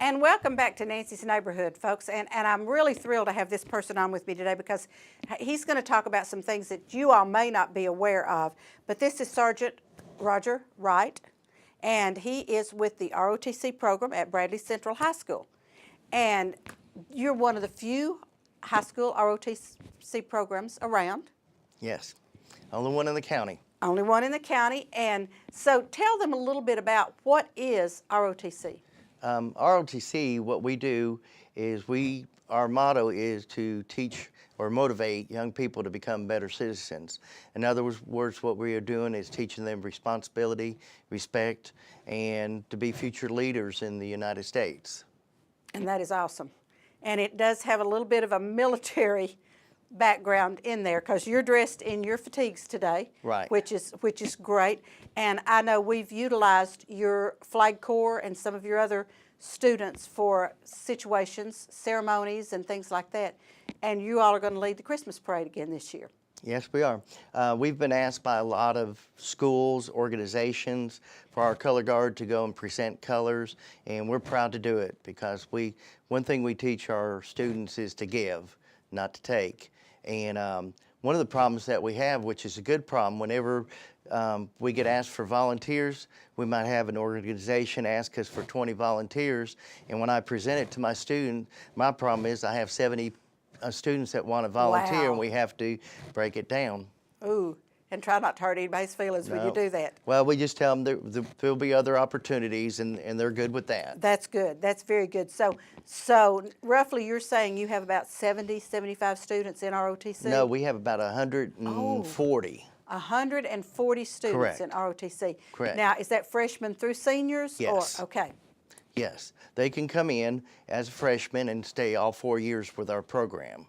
And welcome back to Nancy's Neighborhood, folks. And I'm really thrilled to have this person on with me today because he's going to talk about some things that you all may not be aware of. But this is Sergeant Roger Wright, and he is with the ROTC program at Bradley Central High School. And you're one of the few high school ROTC programs around. Yes, only one in the county. Only one in the county. And so tell them a little bit about what is ROTC. ROTC, what we do is our motto is to teach or motivate young people to become better citizens. In other words, what we are doing is teaching them responsibility, respect, and to be future leaders in the United States. And that is awesome. And it does have a little bit of a military background in there because you're dressed in your fatigues today, right? Which is great. And I know we've utilized your Flag Corps and some of your other students for situations, ceremonies, and things like that. And you all are going to lead the Christmas parade again this year. Yes, we are. We've been asked by a lot of schools, organizations, for our color guard to go and present colors, and we're proud to do it because one thing we teach our students is to give, not to take. And one of the problems that we have, which is a good problem, whenever we get asked for volunteers, we might have an organization ask us for 20 volunteers, and when I present it to my student, my problem is I have 70 students that want to volunteer, Wow. and we have to break it down. Ooh, and try not to hurt anybody's feelings when you do that. Well, we just tell them there'll be other opportunities, and they're good with that. That's good. That's very good. So roughly you're saying you have about 70, 75 students in ROTC? No, we have about 140. 140 students Correct. in ROTC. Correct. Now, is that freshmen through seniors? Yes. Or, okay. Yes, they can come in as a freshman and stay all 4 years with our program.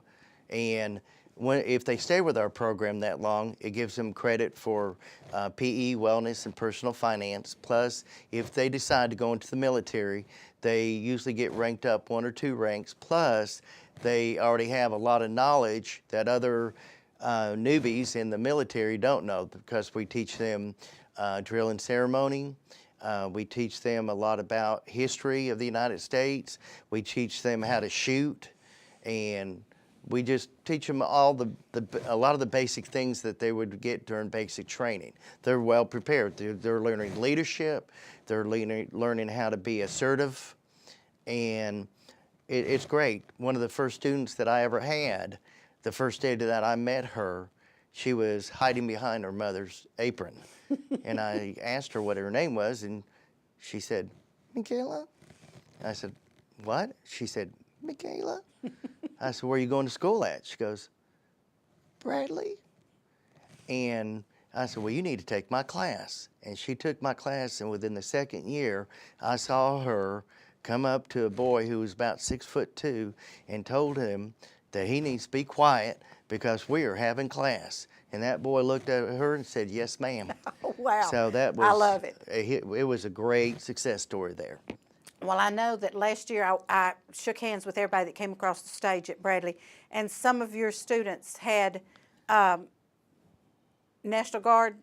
And if they stay with our program that long, it gives them credit for PE, wellness, and personal finance. Plus, if they decide to go into the military, they usually get ranked up 1 or 2 ranks. Plus, they already have a lot of knowledge that other newbies in the military don't know because we teach them drill and ceremony. We teach them a lot about history of the United States. We teach them how to shoot, and we just teach them a lot of the basic things that they would get during basic training. They're well prepared. They're learning leadership. They're learning how to be assertive, and it's great. One of the first students that I ever had, the first day that I met her, she was hiding behind her mother's apron. And I asked her what her name was, and she said, Michaela. I said, what? She said, Michaela. I said, where are you going to school at? She goes, Bradley. And I said, well, you need to take my class. And she took my class, and within the second year, I saw her come up to a boy who was about 6'2" and told him that he needs to be quiet because we are having class. And that boy looked at her and said, yes, ma'am. Oh, wow. So that was, I love it. It was a great success story there. Well, I know that last year I shook hands with everybody that came across the stage at Bradley, and some of your students had National Guard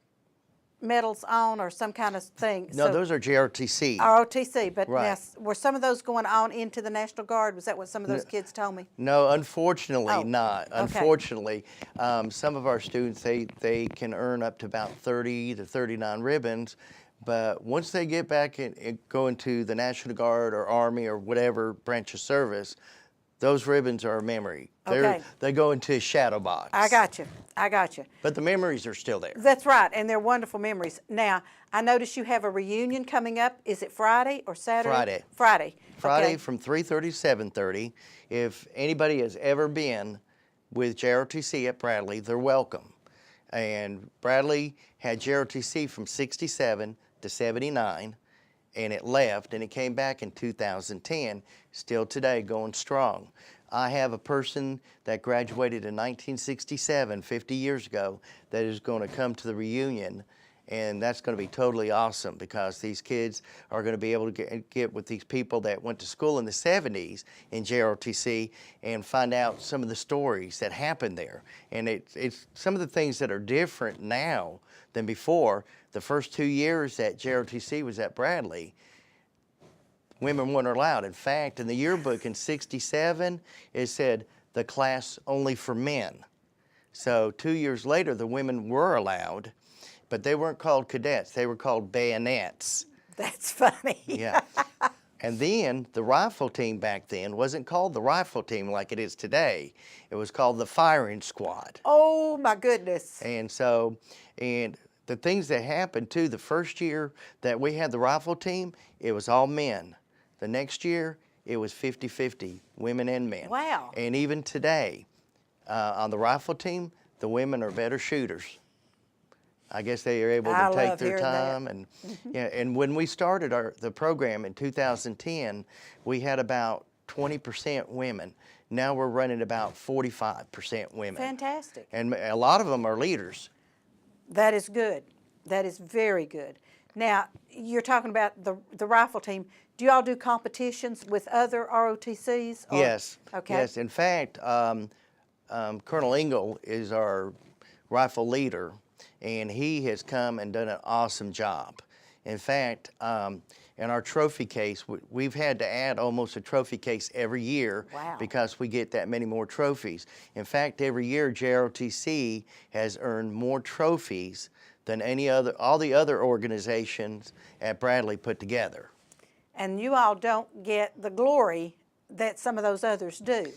medals on or some kind of thing. No, those are JRTC. ROTC, but Right. now, were some of those going on into the National Guard? Was that what some of those kids told me? No, unfortunately Oh, not. okay. Unfortunately, some of our students, they can earn up to about 30 to 39 ribbons, but once they get back and go into the National Guard or Army or whatever branch of service, those ribbons are a memory. Okay. They go into a shadow box. I got you. I got you. But the memories are still there. That's right, and they're wonderful memories. Now, I notice you have a reunion coming up. Is it Friday or Saturday? Friday. Friday. Friday Okay. from 3:30 to 7:30. If anybody has ever been with JROTC at Bradley, they're welcome. And Bradley had JROTC from 67 to 79, and it left, and it came back in 2010, still today going strong. I have a person that graduated in 1967, 50 years ago, that is going to come to the reunion, and that's going to be totally awesome because these kids are going to be able to get with these people that went to school in the 70s in JROTC and find out some of the stories that happened there. And it's some of the things that are different now than before. The first 2 years that JROTC was at Bradley, women weren't allowed. In fact, in the yearbook in '67, it said the class only for men. So 2 years later, the women were allowed, but they weren't called cadets. They were called bayonets. That's funny. Yeah. And then the rifle team back then wasn't called the rifle team like it is today. It was called the firing squad. Oh my goodness. And so, and the things that happened too, the first year that we had the rifle team, it was all men. The next year, it was 50-50, women and men. Wow. And even today, on the rifle team, the women are better shooters. I guess they are able to take their time. And yeah, and when we started the program in 2010, we had about 20% women. Now we're running about 45% women. Fantastic. And a lot of them are leaders. That is good. That is very good. Now, you're talking about the rifle team. Do you all do competitions with other ROTCs? Or? Yes. Okay. Yes. In fact, Colonel Engel is our rifle leader, and he has come and done an awesome job. In fact, in our trophy case, we've had to add almost a trophy case every year. Wow. Because we get that many more trophies. In fact, every year JROTC has earned more trophies than all the other organizations at Bradley put together. And you all don't get the glory that some of those others do.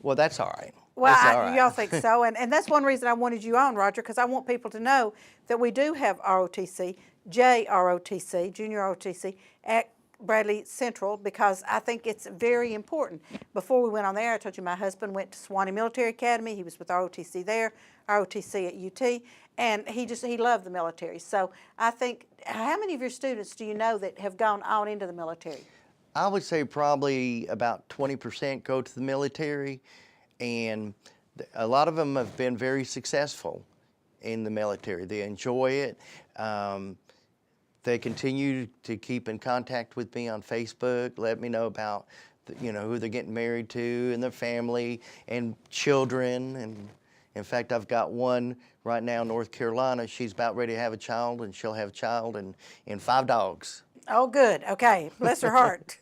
Well, that's all right. Well, That's all right. y'all think so, and that's one reason I wanted you on, Roger, because I want people to know that we do have ROTC, JROTC, Junior ROTC, at Bradley Central, because I think it's very important. Before we went on there, I told you my husband went to Swanee Military Academy. He was with ROTC there, ROTC at UT, and he loved the military. So I think, how many of your students do you know that have gone on into the military? I would say probably about 20% go to the military, and a lot of them have been very successful in the military. They enjoy it. They continue to keep in contact with me on Facebook, let me know about who they're getting married to and their family and children. And in fact, I've got one right now in North Carolina. She's about ready to have a child, and she'll have a child and 5 dogs. Oh, good. Okay. Bless her heart.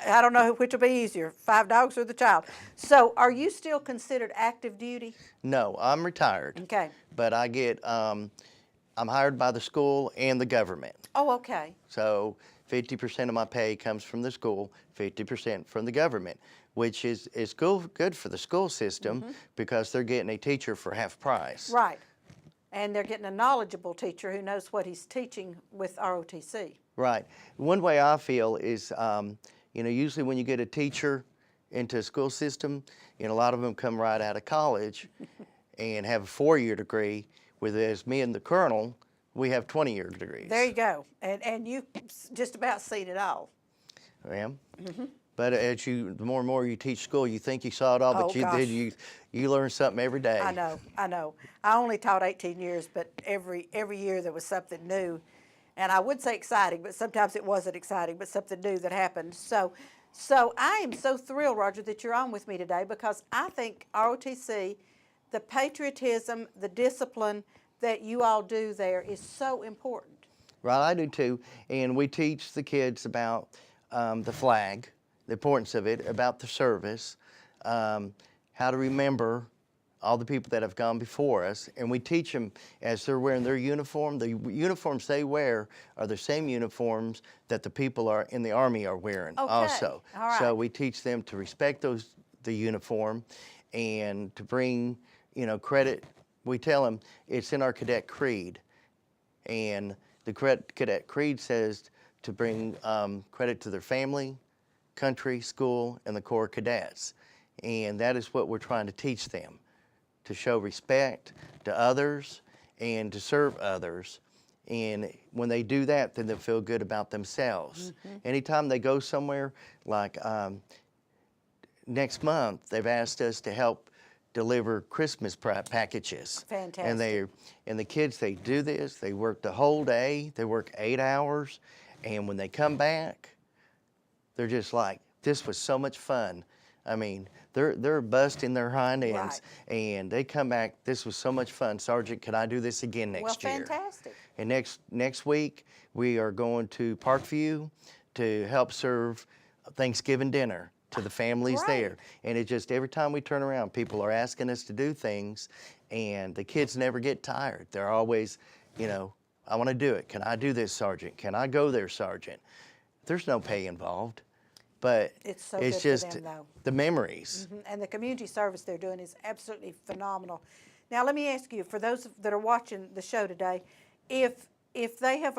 I don't know which will be easier, 5 dogs or the child. So are you still considered active duty? No, I'm retired. Okay. But I get, I'm hired by the school and the government. Oh, okay. So 50% of my pay comes from the school, 50% from the government, which is good for the school system because they're getting a teacher for half price. Right. And they're getting a knowledgeable teacher who knows what he's teaching with ROTC. Right. One way I feel is, usually when you get a teacher into a school system, a lot of them come right out of college and have a 4-year degree, whereas me and the colonel, we have 20-year degrees. There you go. And you just about seen it all. I am. But the more and more you teach school, you think you saw it all, but you learn something every day. I know. I only taught 18 years, but every year there was something new. And I would say exciting, but sometimes it wasn't exciting, but something new that happened. So I am so thrilled, Roger, that you're on with me today, because I think ROTC, the patriotism, the discipline that you all do there is so important. Right, I do too. And we teach the kids about the flag, the importance of it, about the service, how to remember all the people that have gone before us, and we teach them as they're wearing their uniform. The uniforms they wear are the same uniforms that the people are in the Army are wearing also. All right. So we teach them to respect the uniform and to bring, credit. We tell them it's in our cadet creed, and the cadet creed says to bring credit to their family, country, school, and the Corps of Cadets. And that is what we're trying to teach them, to show respect to others and to serve others. And when they do that, then they'll feel good about themselves. Anytime they go somewhere, like next month, they've asked us to help deliver Christmas packages. Fantastic. And the kids, they do this, they work the whole day, they work 8 hours, and when they come back, they're just like, this was so much fun. I mean, they're busting their hind ends, and they come back, this was so much fun. Sergeant, can I do this again next year? Well, fantastic. And next week, we are going to Parkview to help serve Thanksgiving dinner to the families there. And it just, every time we turn around, people are asking us to do things, and the kids never get tired. They're always, you know, I want to do it. Can I do this, Sergeant? Can I go there, Sergeant? There's no pay involved, but It's so it's good for just them, though. the memories. And the community service they're doing is absolutely phenomenal. Now, let me ask you, for those that are watching the show today, if they have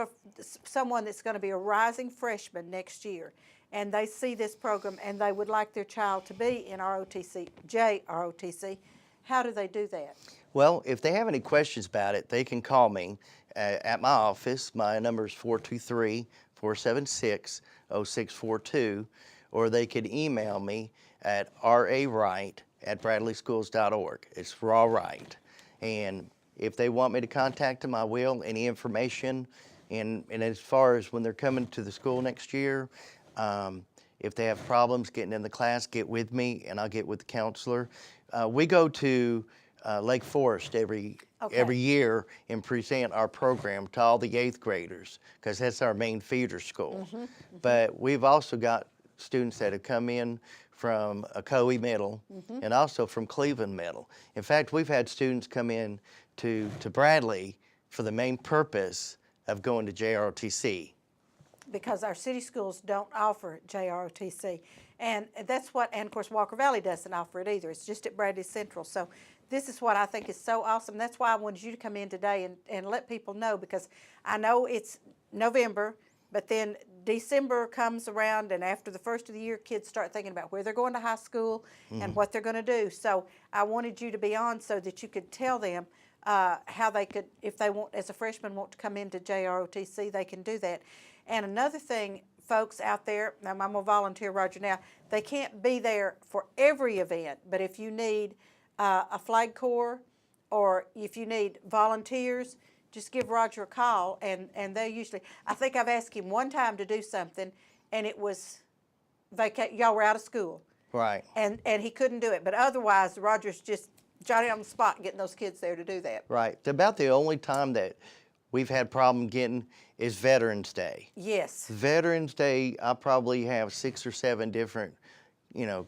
someone that's going to be a rising freshman next year, and they see this program and they would like their child to be in ROTC, JROTC, how do they do that? Well, if they have any questions about it, they can call me at my office. My number is 423-476-0642, or they could email me at rawright@bradleyschools.org. It's Raw Wright. And if they want me to contact them, I will. Any information, and as far as when they're coming to the school next year, if they have problems getting in the class, get with me, and I'll get with the counselor. We go to Lake Forest every year and present our program to all the 8th graders, because that's our main feeder school. But we've also got students that have come in from Ocoee Middle and also from Cleveland Middle. In fact, we've had students come in to Bradley for the main purpose of going to JROTC. Because our city schools don't offer JROTC. And that's what, and of course Walker Valley doesn't offer it either. It's just at Bradley Central. So this is what I think is so awesome. That's why I wanted you to come in today and let people know, because I know it's November, but then December comes around, and after the first of the year, kids start thinking about where they're going to high school and what they're going to do. So I wanted you to be on so that you could tell them how they could, if they want, as a freshman, want to come into JROTC, they can do that. And another thing, folks out there, now I'm going to volunteer Roger now, they can't be there for every event, but if you need a flag corps, or if you need volunteers, just give Roger a call, and they usually, I think I've asked him one time to do something, and it was y'all were out of school. Right. And he couldn't do it, but otherwise Roger's just Johnny on the spot getting those kids there to do that. Right. About the only time that we've had problem getting is Veterans Day. Yes. Veterans Day, I probably have 6 or 7 different,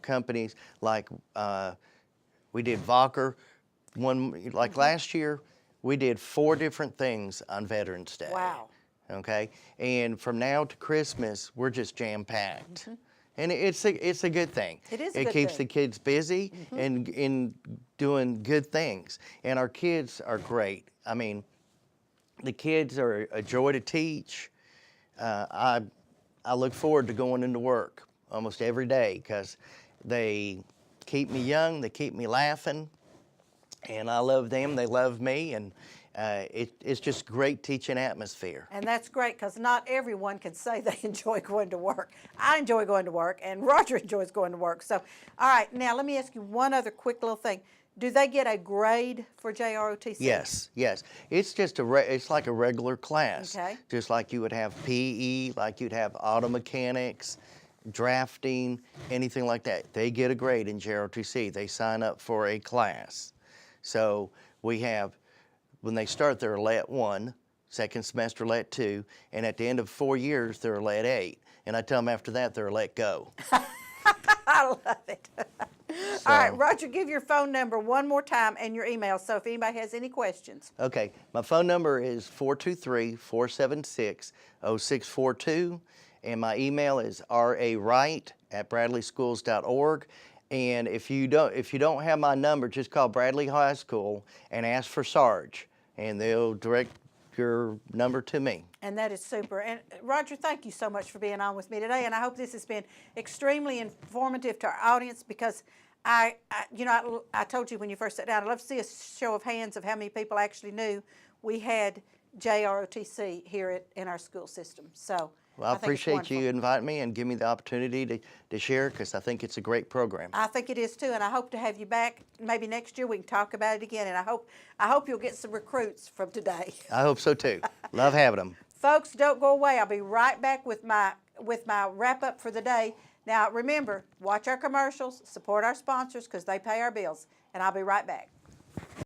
companies. Like we did Vocker. Last year, we did 4 different things on Veterans Day. Wow. Okay. And from now to Christmas, we're just jam packed. And it's a good thing. It is a It good keeps thing. the kids busy and in doing good things. And our kids are great. I mean, the kids are a joy to teach. I look forward to going into work almost every day, because they keep me young, they keep me laughing, and I love them, they love me, and it's just great teaching atmosphere. And that's great, because not everyone can say they enjoy going to work. I enjoy going to work, and Roger enjoys going to work. So, all right, now let me ask you one other quick little thing. Do they get a grade for JROTC? Yes, yes. It's just it's like a regular class. Okay. Just like you would have PE, like you'd have auto mechanics, drafting, anything like that. They get a grade in JROTC. They sign up for a class. So we have, when they start, they're Let 1, second semester Let 2, and at the end of 4 years, they're Let 8. And I tell them after that, they're Let Go. I love it. All right, Roger, give your phone number one more time and your email, so if anybody has any questions. Okay, my phone number is 423-476-0642, and my email is rawright@bradleyschools.org. And if you don't have my number, just call Bradley High School and ask for Sarge, and they'll direct your number to me. And that is super. And Roger, thank you so much for being on with me today, and I hope this has been extremely informative to our audience, because I told you when you first sat down, I'd love to see a show of hands of how many people actually knew we had JROTC here in our school system. So Well, I think it's appreciate you wonderful. inviting me and giving me the opportunity to share, because I think it's a great program. I think it is too, and I hope to have you back maybe next year. We can talk about it again, and I hope you'll get some recruits from today. I hope so too. Love having them. Folks, don't go away. I'll be right back with my wrap up for the day. Now remember, watch our commercials, support our sponsors, because they pay our bills, and I'll be right back.